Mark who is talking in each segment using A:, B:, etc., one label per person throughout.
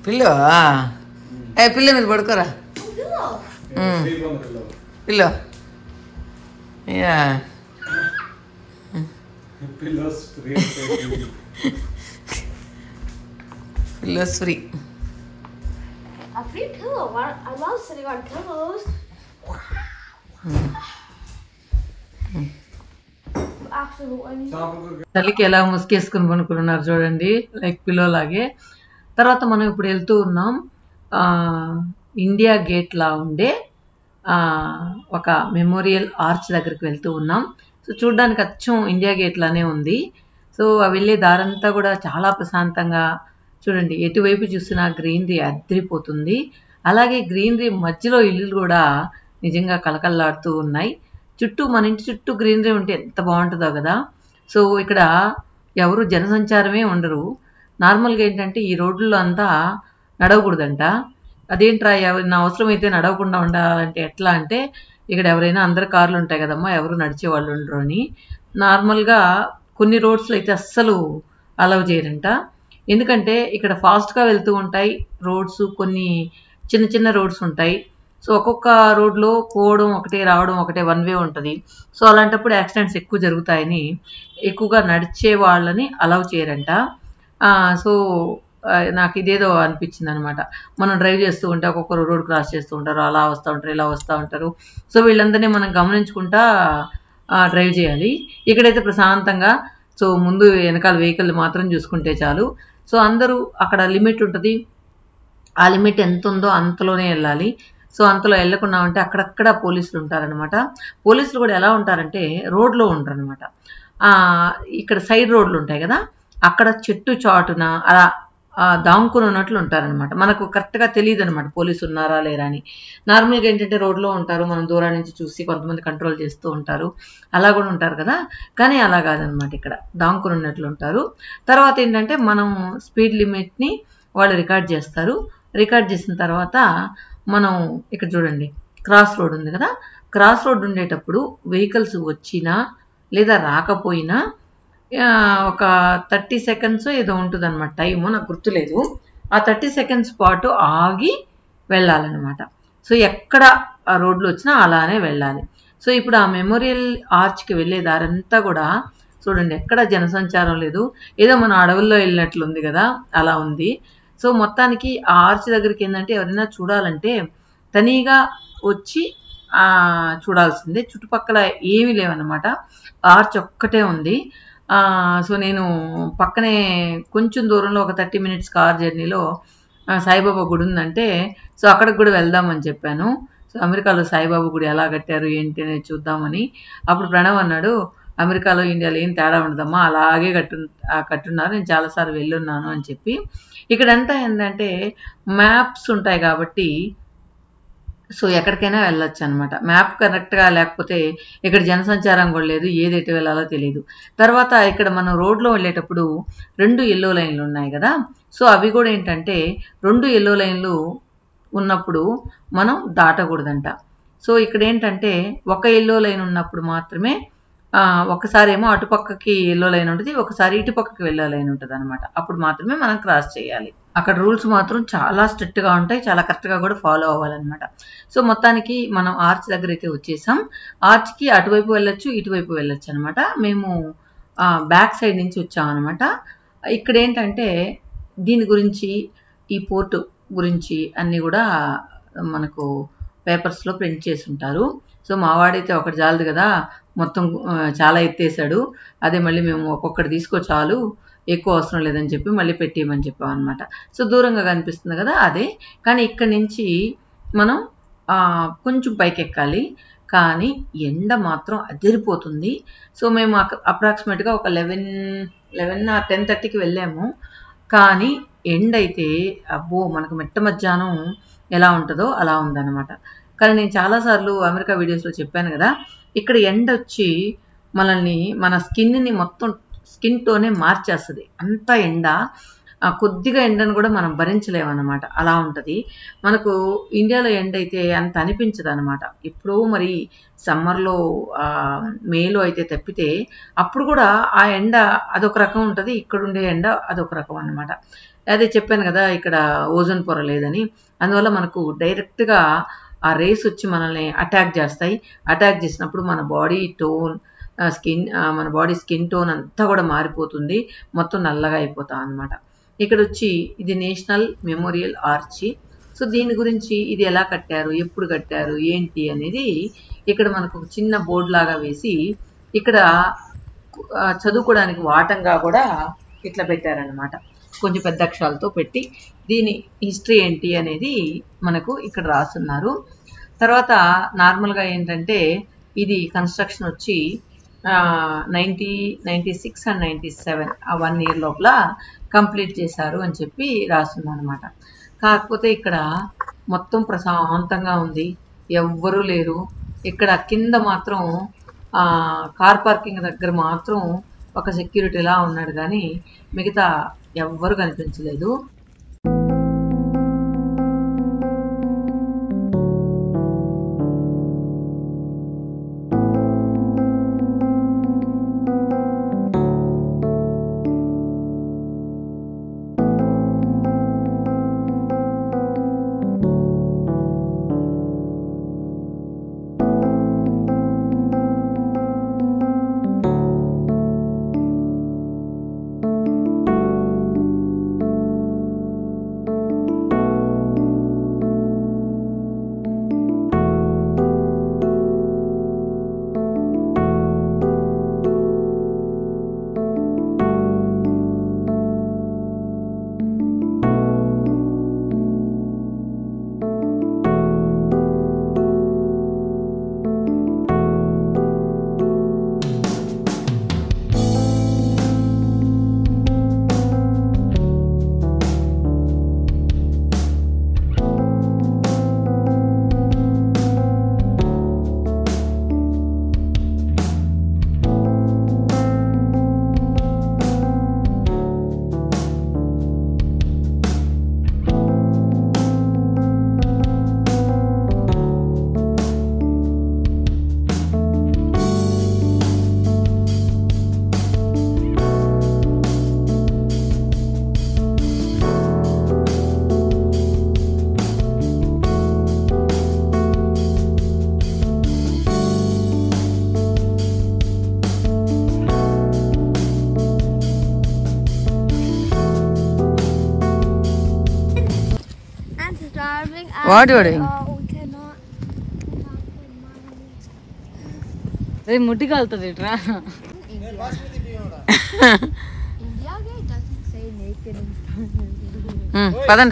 A: Pillow ఏ పిల్ల మీద పడుకోరా పిల్లో యా pillows free.
B: A free pillow. I love sitting on pillows.
A: చలికి ఎలా ముసుకేసుకుని పనుకున్నారు చూడండి, లైక్ పిల్లో లాగే. తర్వాత మనం ఇప్పుడు వెళ్తూ ఉన్నాం ఇండియా గేట్ లా ఉండే ఒక మెమోరియల్ ఆర్చ్ దగ్గరికి వెళ్తూ ఉన్నాం. సో చూడడానికి అచ్చం ఇండియా గేట్ లానే ఉంది. సో ఆ వెళ్ళే దారంతా కూడా చాలా ప్రశాంతంగా చూడండి, ఎటువైపు చూసినా గ్రీనరీ అద్రిపోతుంది. అలాగే గ్రీనరీ మధ్యలో ఇల్లు కూడా నిజంగా కలకల్లాడుతూ ఉన్నాయి. చుట్టూ మన ఇంటి చుట్టూ గ్రీనరీ ఉంటే ఎంత బాగుంటుందో కదా. సో ఇక్కడ ఎవరు జనసంచారమే ఉండరు. నార్మల్గా ఏంటంటే ఈ రోడ్లలో అంతా నడవకూడదంట. అదేంట్రా నా అవసరం అయితే నడవకుండా ఉండాలంటే ఎట్లా అంటే, ఇక్కడ ఎవరైనా అందరు కార్లు ఉంటాయి కదమ్మా, ఎవరు నడిచే వాళ్ళు ఉండరు అని. నార్మల్గా కొన్ని రోడ్స్లో అయితే అస్సలు అలౌ చేయరంట. ఎందుకంటే ఇక్కడ ఫాస్ట్గా వెళ్తూ ఉంటాయి రోడ్స్, కొన్ని చిన్న చిన్న రోడ్స్ ఉంటాయి. సో ఒక్కొక్క రోడ్లో పోవడం ఒకటే రావడం ఒకటే, వన్ వే ఉంటుంది. సో అలాంటప్పుడు యాక్సిడెంట్స్ ఎక్కువ జరుగుతాయని ఎక్కువగా నడిచే వాళ్ళని అలౌ చేయరంట. సో నాకు ఇదేదో అనిపించింది అనమాట. మనం డ్రైవ్ చేస్తూ ఉంటే ఒక్కొక్కరు రోడ్ క్రాస్ చేస్తూ ఉంటారు, అలా వస్తూ ఉంటారు, ఇలా వస్తూ ఉంటారు. సో వీళ్ళందరినీ మనం గమనించుకుంటా డ్రైవ్ చేయాలి. ఇక్కడైతే ప్రశాంతంగా సో ముందు వెనకాల వెహికల్ మాత్రం చూసుకుంటే చాలు. సో అందరూ అక్కడ లిమిట్ ఉంటుంది, ఆ లిమిట్ ఎంత ఉందో అంతలోనే వెళ్ళాలి. సో అంతలో వెళ్ళకుండా ఉంటే అక్కడక్కడ పోలీసులు ఉంటారనమాట. పోలీసులు కూడా ఎలా ఉంటారంటే రోడ్లో ఉంటారు అనమాట. ఇక్కడ సైడ్ రోడ్లు ఉంటాయి కదా, అక్కడ చెట్టు చాటున అలా దాంకుని ఉన్నట్లు ఉంటారనమాట. మనకు కరెక్ట్గా తెలియదు అనమాట పోలీసు ఉన్నారా లేరా అని. నార్మల్గా ఏంటంటే రోడ్లో ఉంటారు, మనం దూరం నుంచి చూసి కొంతమంది కంట్రోల్ చేస్తూ ఉంటారు, అలా కూడా ఉంటారు కదా. కానీ అలా కాదనమాట, ఇక్కడ దాంకుని ఉన్నట్లు ఉంటారు. తర్వాత ఏంటంటే మనం స్పీడ్ లిమిట్ని వాళ్ళు రికార్డ్ చేస్తారు. రికార్డ్ చేసిన తర్వాత మనం ఇక్కడ చూడండి క్రాస్ రోడ్ ఉంది కదా, క్రాస్ రోడ్ ఉండేటప్పుడు వెహికల్స్ వచ్చినా లేదా రాకపోయినా ఒక 30 సెకండ్స్ ఏదో ఉంటుంది అనమాట టైము, నాకు గుర్తులేదు. ఆ 30 సెకండ్స్ పాటు ఆగి వెళ్ళాలన్నమాట. సో ఎక్కడ ఆ రోడ్లు వచ్చినా అలానే వెళ్ళాలి. సో ఇప్పుడు ఆ మెమోరియల్ ఆర్చ్కి వెళ్ళే దారంతా కూడా చూడండి, ఎక్కడ జనసంచారం లేదు, ఏదో మన అడవుల్లో వెళ్ళినట్లుంది కదా, అలా ఉంది. సో మొత్తానికి ఆ ఆర్చ్ దగ్గరికి ఏంటంటే ఎవరైనా చూడాలంటే తనీగా వచ్చి చూడాల్సిందే. చుట్టుపక్కల ఏమీ లేవన్నమాట, ఆర్చ్ ఒక్కటే ఉంది. సో నేను పక్కనే కొంచెం దూరంలో ఒక 30 మినిట్స్ కార్ జర్నీలో సాయిబాబా గుడి ఉందంటే, సో అక్కడికి కూడా వెళ్దామని చెప్పాను. సో అమెరికాలో సాయిబాబా గుడి ఎలా కట్టారు ఏంటి అనేది చూద్దామని. అప్పుడు ప్రణవ్ అన్నాడు, అమెరికాలో ఇండియాలో ఏం తేడా ఉండదమ్మా, అలాగే కట్టున్నారు, నేను చాలాసార్లు వెళ్ళున్నాను అని చెప్పి. ఇక్కడంతా ఏంటంటే మ్యాప్స్ ఉంటాయి కాబట్టి సో ఎక్కడికైనా వెళ్ళొచ్చు అనమాట. మ్యాప్ కరెక్ట్గా లేకపోతే ఇక్కడ జనసంచారం కూడా లేదు, ఏది ఎటు వెళ్ళాలో తెలియదు. తర్వాత ఇక్కడ మనం రోడ్లో వెళ్ళేటప్పుడు 2 ఎల్లో లైన్లు ఉన్నాయి కదా, సో అవి కూడా ఏంటంటే 2 ఎల్లో లైన్లు ఉన్నప్పుడు మనం దాటకూడదంట. సో ఇక్కడ ఏంటంటే ఒక ఎల్లో లైన్ ఉన్నప్పుడు మాత్రమే ఒకసారి ఏమో అటుపక్కకి ఎల్లో లైన్ ఉంటుంది, ఒకసారి ఇటుపక్కకి ఎల్లో లైన్ ఉంటుంది అనమాట. అప్పుడు మాత్రమే మనం క్రాస్ చేయాలి. అక్కడ రూల్స్ మాత్రం చాలా స్ట్రిక్ట్గా ఉంటాయి, చాలా కరెక్ట్గా కూడా ఫాలో అవ్వాలన్నమాట. సో మొత్తానికి మనం ఆర్చ్ దగ్గర అయితే వచ్చేసాం. ఆర్చ్కి అటువైపు వెళ్ళొచ్చు, ఇటువైపు వెళ్ళొచ్చు అనమాట. మేము బ్యాక్ సైడ్ నుంచి వచ్చామన్నమాట. ఇక్కడ ఏంటంటే దీని గురించి, ఈ పోర్టు గురించి అన్నీ కూడా మనకు పేపర్స్లో ప్రింట్ చేసి ఉంటారు. సో మావాడైతే ఒకటి చాలదు కదా, మొత్తం చాలా ఎత్తేసాడు. అదే మళ్ళీ మేము ఒక్కొక్కటి తీసుకో చాలు, ఎక్కువ అవసరం లేదని చెప్పి మళ్ళీ పెట్టేయమని చెప్పాం అనమాట. సో దూరంగా కనిపిస్తుంది కదా అదే, కానీ ఇక్కడి నుంచి మనం కొంచెం పైకి ఎక్కాలి. కానీ ఎండ మాత్రం అదిరిపోతుంది. సో మేము అప్రాక్సిమేట్గా ఒక 11 or 10:30కి వెళ్ళాము. కానీ ఎండ అయితే అబ్బో మనకు మెట్ట మధ్యాహ్నం ఎలా ఉంటుందో అలా ఉందన్నమాట. కానీ నేను చాలాసార్లు అమెరికా వీడియోస్లో చెప్పాను కదా, ఇక్కడ ఎండ వచ్చి మనల్ని, మన స్కిన్ని మొత్తం స్కిన్ టోనే మార్చేస్తుంది, అంత ఎండ. కొద్దిగా ఎండను కూడా మనం భరించలేమన్నమాట. అలా ఉంటుంది. మనకు ఇండియాలో ఎండ అయితే అంత అనిపించదు అనమాట. ఇప్పుడు మరి సమ్మర్లో మేలో అయితే తప్పితే అప్పుడు కూడా ఆ ఎండ అదొక రకం ఉంటుంది, ఇక్కడ ఉండే ఎండ అదొక రకం అన్నమాట. అదే చెప్పాను కదా ఇక్కడ ఓజోన్ పొర లేదని. అందువల్ల మనకు డైరెక్ట్గా ఆ రేస్ వచ్చి మనల్ని అటాక్ చేస్తాయి. అటాక్ చేసినప్పుడు మన బాడీ టోన్ మన బాడీ స్కిన్ టోన్ అంతా కూడా మారిపోతుంది, మొత్తం నల్లగా అయిపోతాం అనమాట. ఇక్కడ వచ్చి ఇది నేషనల్ మెమోరియల్ ఆర్చి. సో దీని గురించి ఇది ఎలా కట్టారు, ఎప్పుడు కట్టారు, ఏంటి అనేది ఇక్కడ మనకు ఒక చిన్న బోర్డు లాగా వేసి ఇక్కడ చదువుకోవడానికి వాటంగా కూడా ఇట్లా పెట్టారనమాట. కొంచెం పెద్ద అక్షరాలతో పెట్టి దీని హిస్టరీ ఏంటి అనేది మనకు ఇక్కడ రాస్తున్నారు. తర్వాత నార్మల్గా ఏంటంటే ఇది కన్స్ట్రక్షన్ వచ్చి 1996 అండ్ 97 ఆ 1 year లోపల కంప్లీట్ చేశారు అని చెప్పి రాస్తుంది అనమాట. కాకపోతే ఇక్కడ మొత్తం ప్రశాంతంగా ఉంది, ఎవ్వరూ లేరు. ఇక్కడ కింద మాత్రం కార్ పార్కింగ్ దగ్గర మాత్రం ఒక సెక్యూరిటీలా ఉన్నాడు, కానీ మిగతా ఎవ్వరు కనిపించలేదు.
C: What are you doing? Hey, mutti kaltadi itra.
B: India gate doesn't say naked in
C: Padan.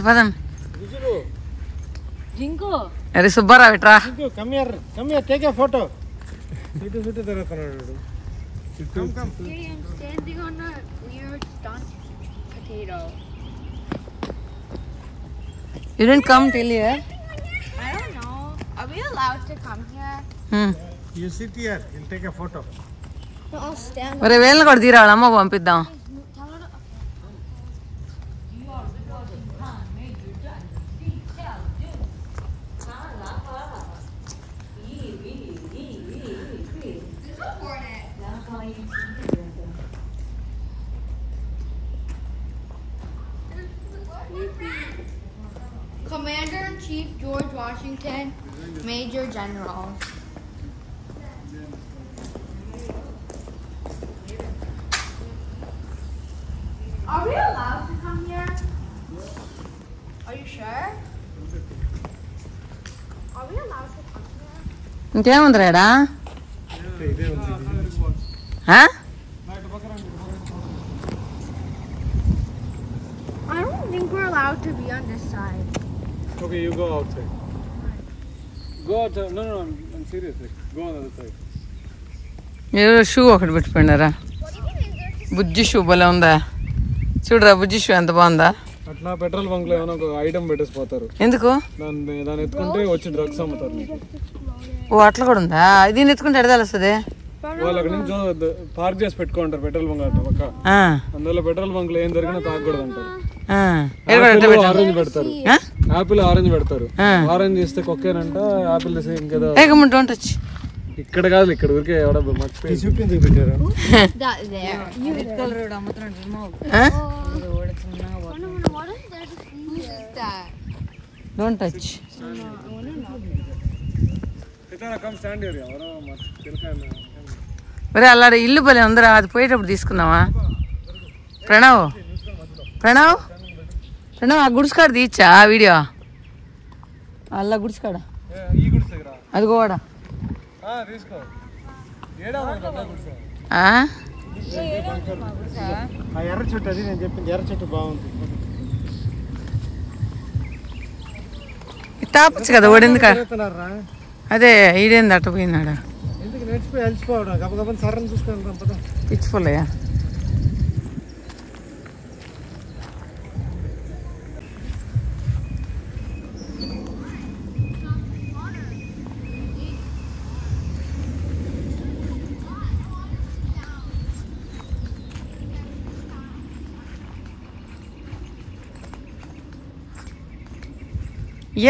C: Jinko. Are Subbara itra.
D: Jinko, come here, take a photo. Sit taratanadu. Come.
B: Okay, I'm standing on a weird stunt potato.
C: You didn't come till here?
B: I don't know. Are we allowed to come here?
D: You sit here, you'll take a photo.
B: No, I'll stand.
C: ఒరే వేళ్ళని కూడా తీరాలి, అమ్మ పంపిద్దాం.
B: Commander-in-Chief George Washington, Major General. Are we allowed to come here? Are you sure? Are we allowed to come here?
C: ఇంకేముంది రేడా?
B: I don't think we're allowed to be on this side.
D: Okay, you go outside. Go outside. No, I'm serious. Go on the other side.
C: మీరు shoe ఒకటి పెట్టుకున్నారా? బుజ్జి shoe భలే ఉందా? చూడరా బుజ్జి shoe ఎంత బాగుందా?
D: అట్లా పెట్రోల్ బంక్ లో ఏమైనా ఒక ఐటమ్ పెట్టేసిపోతారు.
C: ఎందుకు?
D: దాన్ని ఎత్తుకుంటే వచ్చి డ్రగ్స్ అమ్ముతారు మీకు.
C: ఓ అట్లా కూడా ఉందా? దీన్ని ఎత్తుకుంటే ఎడ తెలుస్తుంది?
D: వాళ్ళు అక్కడ నుంచి పార్క్ చేసి పెట్టుకుంటారు పెట్రోల్ బంక్ అట్లా పక్క. అందువల్ల పెట్రోల్ బంక్ లో ఏం జరిగినా తాగకూడదు అంటారు. ఆరెంజ్ పెడతారు, ఆపిల్ ఆరెంజ్ పెడతారు. ఆరెంజ్ ఇస్తే కొక్కేనంట, ఆపిల్ ఇంకేదో.
C: Don't touch.
D: ఇక్కడ కాదు, ఇక్కడ ఊరికే ఎవడో మర్చిపోయి చూపింది పెట్టారు.
C: Don't touch. మరి అలా ఇల్లు భలే ఉందరా, అది పోయేటప్పుడు తీసుకున్నావా? ప్రణవ్ ప్రణవ్ ప్రణవ్ ఆ గుడిసుకాడ తీయచ్చా వీడియో? అలా గుడిసుకాడ అది కూడా
D: ఎర్ర చెట్టు, అది నేను చెప్పింది ఎర్ర చెట్టు బాగుంది.
C: తాపచ్చు కదా ఓడింది అదే ఈడేంది అట్ట పోయినాడా?
D: ఎందుకు నేర్చిపోయి అలసిపోవడం, గబగబని సర్రని చూసుకొని
C: పిచ్చిపోలేయా?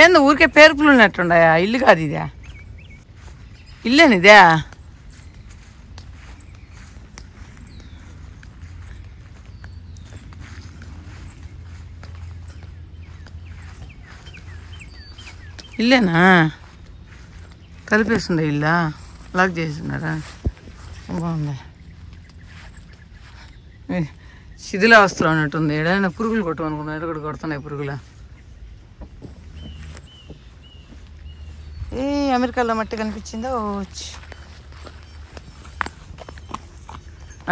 C: ఏంది ఊరికే పేరుపులు ఉన్నట్టుండయా? ఇల్లు కాదు ఇదే, ఇల్లేనిదే. ఇల్లేనా? కలిపేస్తుందా ఇల్లా? లాక్ చేస్తున్నారా? బాగుంది. శిథిలావస్థలో ఉన్నట్టుంది. ఏడైనా పురుగులు కొట్టమనుకున్నా, ఎక్కడ కొడుతున్నాయి పురుగులు. ఏ అమెరికాలో మట్టి కనిపించిందో.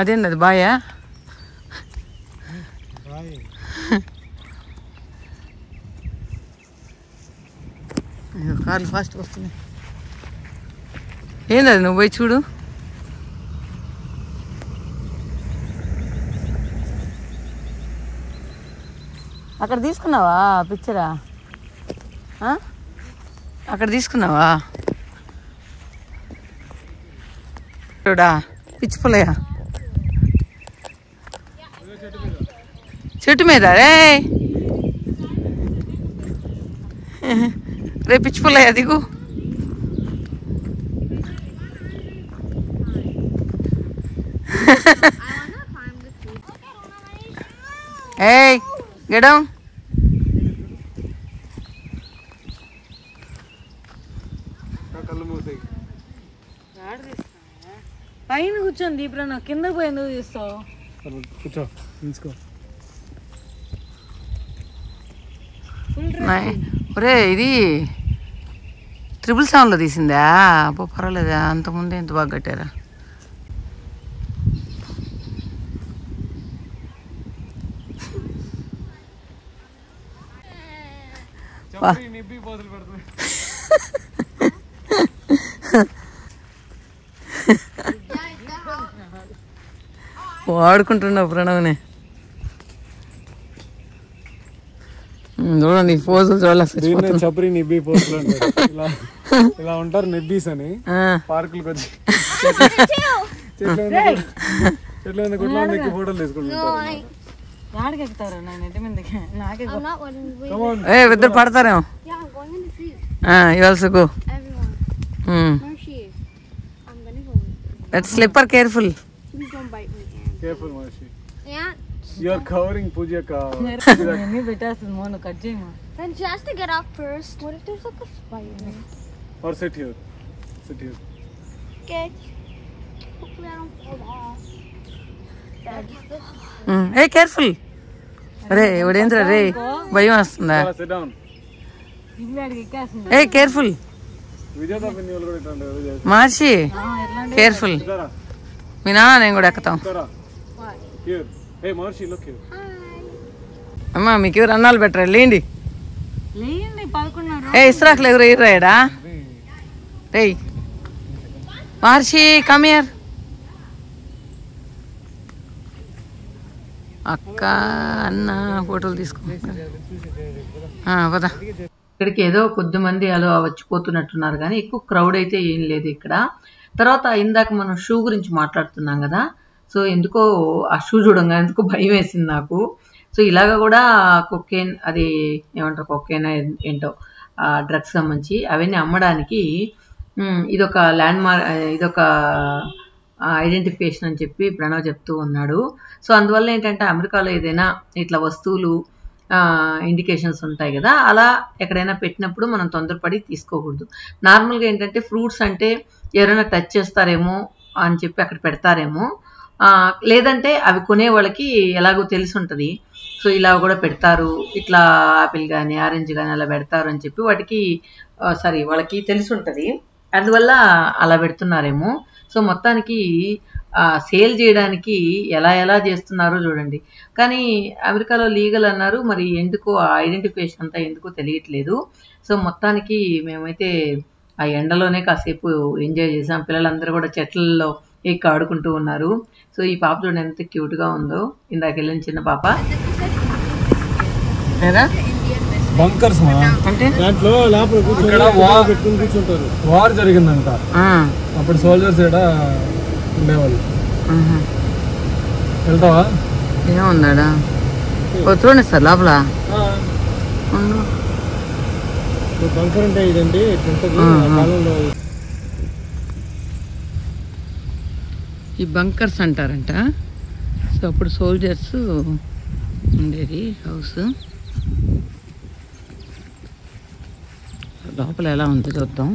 C: అదేంది అది బాయా? కార్లు ఫాస్ట్గా వస్తున్నాయి. ఏంది అది? నువ్వు పోయి చూడు. అక్కడ తీసుకున్నావా పిక్చరా? అక్కడ తీసుకున్నావా? చూడా పిచ్చిపోలేయా? చెట్టు మీద రే పిచ్చిపోలేయా? దిగు. ఏయ్ గెడం. పైన కూర్చొని దీప్రా, కింద పోయి ఎందుకు తీస్తావు?
D: కూర్చో, తీసుకో.
C: ఒరే ఇది 777లో తీసిందా? అబ్బో పర్వాలేదా, అంతకుముందే ఎంత బాగా కట్టారా. వాడుకుంటున్నావు ప్రణవ్ని. చూడండి పోజులు చూడాలి.
D: చప్రి నిబ్బి పోజులు ఇలా ఉంటారు నిబ్బీస్ అని. పార్కులకు వచ్చి చెట్ల మీద గుడ్ల ఫోటోలు తీసుకుంటారు.
C: ఇద్దరు పడతారేమో. Slipper careful.
D: Careful, Marshi. Yeah. You are covering Pujaka.
B: Then she has to get up first. What if there's like a spider?
D: Or sit here. Sit here.
B: Okay. Hopefully I don't fall off.
C: Hey, careful. Re, Vadendra, Re. Bhayam vastunda.
D: Sit down.
C: Hey, careful. Marshi, careful. మీ నాన్న నేను కూడా ఎక్కుతాం. అమ్మా మీకు ఎవరు అన్నాలు పెట్టరా? లేండి. ఇస్రాకులు ఎవరు ఎర్రాయడా? రే మహర్షి కమ్ హియర్. అక్క అన్న ఫోటోలు తీసుకో. పద. ఇక్కడికి ఏదో కొద్దిమంది అలా వచ్చిపోతున్నట్టున్నారు కానీ ఎక్కువ క్రౌడ్ అయితే ఏం లేదు ఇక్కడ. తర్వాత ఇందాక మనం షూ గురించి మాట్లాడుతున్నాం కదా. సో ఎందుకో ఆ షూ చూడంగా ఎందుకో భయం వేసింది నాకు.
A: సో ఇలాగ కూడా కొకేన్, అది ఏమంటారు కొకేన్ ఏంటో డ్రగ్స్ సంబంధించి అవన్నీ అమ్మడానికి ఇదొక ల్యాండ్ మార్క్, ఇదొక ఐడెంటిఫికేషన్ అని చెప్పి ప్రణవ్ చెప్తూ ఉన్నాడు. సో అందువల్ల ఏంటంటే అమెరికాలో ఏదైనా ఇట్లా వస్తువులు ఇండికేషన్స్ ఉంటాయి కదా, అలా ఎక్కడైనా పెట్టినప్పుడు మనం తొందరపడి తీసుకోకూడదు. నార్మల్గా ఏంటంటే ఫ్రూట్స్ అంటే ఎవరైనా టచ్ చేస్తారేమో అని చెప్పి అక్కడ పెడతారేమో, లేదంటే అవి కొనే వాళ్ళకి ఎలాగో తెలిసి ఉంటుంది. సో ఇలా కూడా పెడతారు, ఇట్లా ఆపిల్ కానీ ఆరెంజ్ కానీ అలా పెడతారు అని చెప్పి వాళ్ళకి తెలిసి ఉంటుంది, అందువల్ల అలా పెడుతున్నారేమో. సో మొత్తానికి సేల్ చేయడానికి ఎలా చేస్తున్నారో చూడండి. కానీ అమెరికాలో లీగల్ అన్నారు, మరి ఎందుకో ఆ ఐడెంటిఫికేషన్ అంతా ఎందుకో తెలియట్లేదు. సో మొత్తానికి మేమైతే ఆ ఎండలోనే కాసేపు ఎంజాయ్ చేసాం. పిల్లలందరూ కూడా చెట్లలో ఎక్కి ఆడుకుంటూ ఉన్నారు. సో ఈ పాప చూడండి ఎంత క్యూట్గా ఉందో, ఇందాక వెళ్ళిన చిన్న పాప.
D: బంకర్స్
C: అంటే
D: దాంట్లో లోపల కూర్చుంటారు. వార్ జరిగిందంట, అప్పుడు సోల్జర్స్ ఇక్కడ ఉండేవాళ్ళు. వెళ్తావా?
C: ఏముందాడా చూడండి సార్ లోపల.
D: బంకర్ అంటే ఇదండి కాలంలో
C: ఈ బంకర్స్ అంటారంట. సో అప్పుడు సోల్జర్స్ ఉండేది హౌస్. లోపల ఎలా ఉందో చూద్దాం.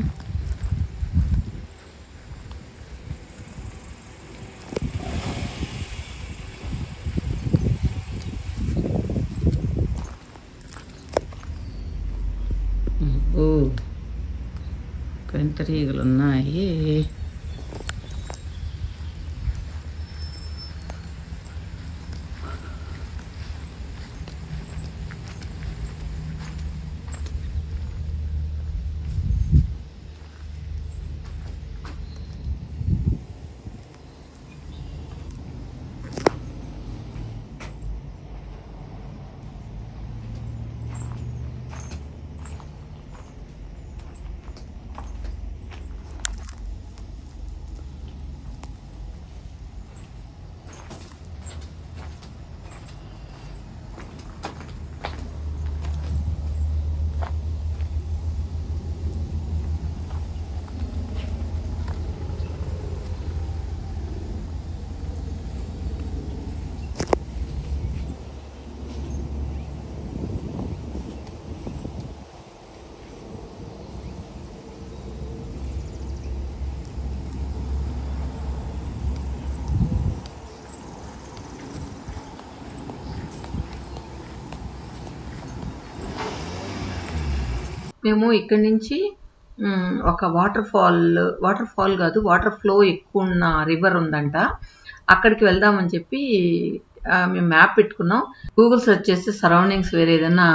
C: పెంతరీగలు ఉన్నాయి.
A: మేము ఇక్కడి నుంచి ఒక వాటర్ ఫాల్ కాదు, వాటర్ ఫ్లో ఎక్కువ ఉన్న రివర్ ఉందంట, అక్కడికి వెళ్దామని చెప్పి మేము మ్యాప్ పెట్టుకున్నాం. గూగుల్ సెర్చ్ చేస్తే సరౌండింగ్స్ వేరే ఏదైనా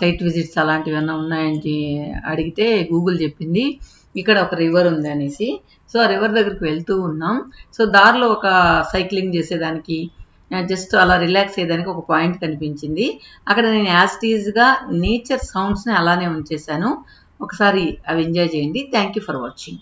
A: సైట్ విజిట్స్ అలాంటివి ఏమైనా ఉన్నాయని అడిగితే గూగుల్ చెప్పింది ఇక్కడ ఒక రివర్ ఉంది అనేసి. సో ఆ రివర్ దగ్గరికి వెళ్తూ ఉన్నాం. సో దారిలో ఒక సైక్లింగ్ చేసేదానికి, జస్ట్ అలా రిలాక్స్ అయ్యేదానికి ఒక పాయింట్ కనిపించింది. అక్కడ నేను యాస్టీజ్గా నేచర్ సౌండ్స్ని అలానే ఉంచేశాను. ఒకసారి అవి ఎంజాయ్ చేయండి. Thank you for watching.